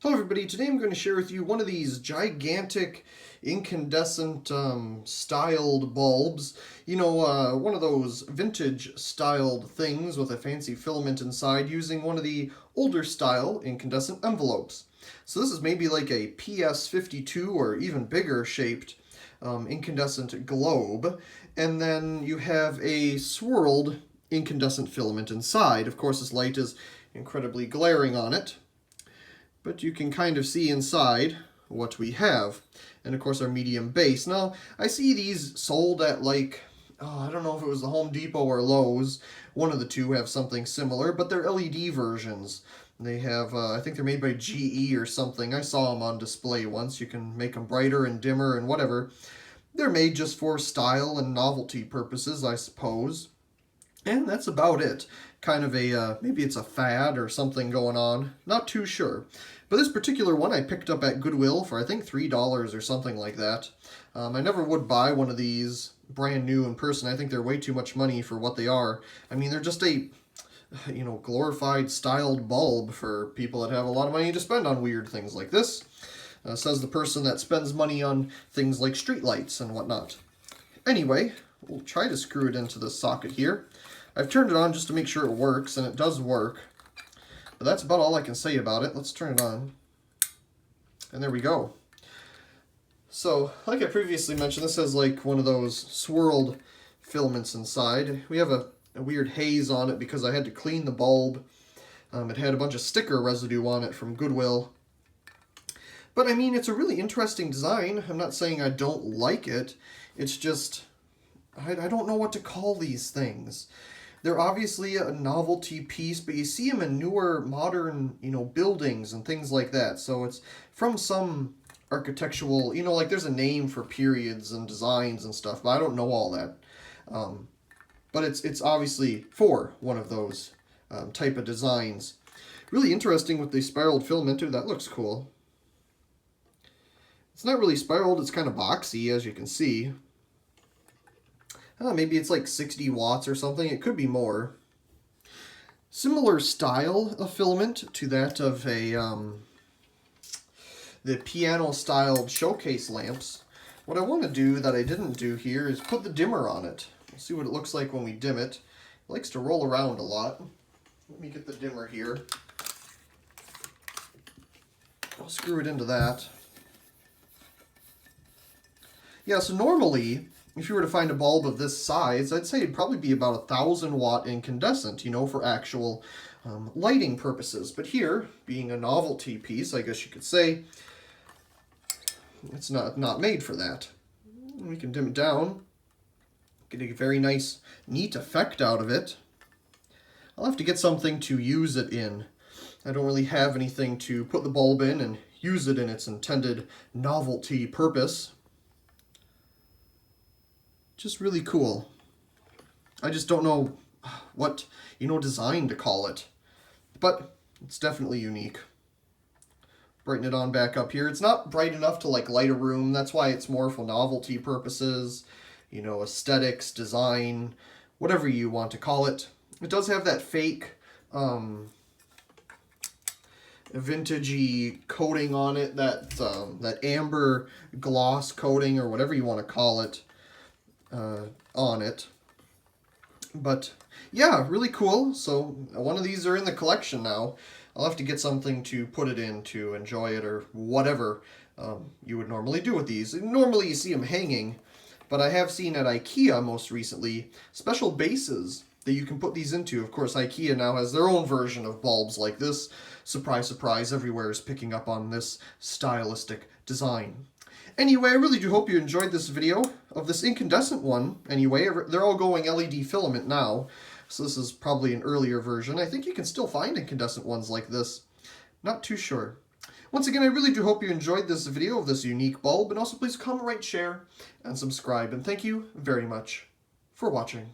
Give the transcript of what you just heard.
Hello everybody, today I'm going to share with you one of these gigantic incandescent styled bulbs. One of those vintage styled things with a fancy filament inside using one of the older style incandescent envelopes. So this is maybe like a PS52 or even bigger shaped incandescent globe. And then you have a swirled incandescent filament inside. Of course, this light is incredibly glaring on it, but you can kind of see inside what we have. And of course our medium base. Now, I see these sold at I don't know if it was the Home Depot or Lowe's. One of the two have something similar, but they're LED versions. They have, I think they're made by GE or something. I saw them on display once. You can make them brighter and dimmer and whatever. They're made just for style and novelty purposes, I suppose. And that's about it. Kind of a, maybe it's a fad or something going on. Not too sure. But this particular one I picked up at Goodwill for I think $3 or something like that. I never would buy one of these brand new in person. I think they're way too much money for what they are. I mean, they're just a, glorified styled bulb for people that have a lot of money to spend on weird things like this. Says the person that spends money on things like streetlights and whatnot. Anyway, we'll try to screw it into the socket here. I've turned it on just to make sure it works, and it does work. But that's about all I can say about it. Let's turn it on. And there we go. So, like I previously mentioned, this has like one of those swirled filaments inside. We have a weird haze on it because I had to clean the bulb. It had a bunch of sticker residue on it from Goodwill. But I mean, it's a really interesting design. I'm not saying I don't like it. It's just, I don't know what to call these things. They're obviously a novelty piece, but you see them in newer, modern, buildings and things like that. So it's from some architectural, like there's a name for periods and designs and stuff, but I don't know all that. But it's obviously for one of those type of designs. Really interesting with the spiraled filament too. That looks cool. It's not really spiraled, it's kind of boxy, as you can see. Maybe it's like 60 watts or something. It could be more. Similar style of filament to that of the piano-styled showcase lamps. What I want to do that I didn't do here is put the dimmer on it. We'll see what it looks like when we dim it. It likes to roll around a lot. Let me get the dimmer here. I'll screw it into that. Yeah, so normally, if you were to find a bulb of this size, I'd say it'd probably be about 1,000-watt incandescent, for actual lighting purposes. But here, being a novelty piece, I guess you could say, it's not made for that. We can dim it down, get a very nice, neat effect out of it. I'll have to get something to use it in. I don't really have anything to put the bulb in and use it in its intended novelty purpose. Just really cool. I just don't know what, design to call it. But it's definitely unique. Brighten it on back up here. It's not bright enough to light a room. That's why it's more for novelty purposes, aesthetics, design, whatever you want to call it. It does have that fake vintagey coating on it, that amber gloss coating or whatever you want to call it. On it. But yeah, really cool. So one of these are in the collection now. I'll have to get something to put it in to enjoy it or whatever you would normally do with these. Normally you see them hanging, but I have seen at IKEA most recently special bases that you can put these into. Of course, IKEA now has their own version of bulbs like this. Surprise, surprise, everywhere is picking up on this stylistic design. Anyway, I really do hope you enjoyed this video of this incandescent one. Anyway, they're all going LED filament now, so this is probably an earlier version. I think you can still find incandescent ones like this. Not too sure. Once again, I really do hope you enjoyed this video of this unique bulb, and also please comment, rate, share, and subscribe. And thank you very much for watching.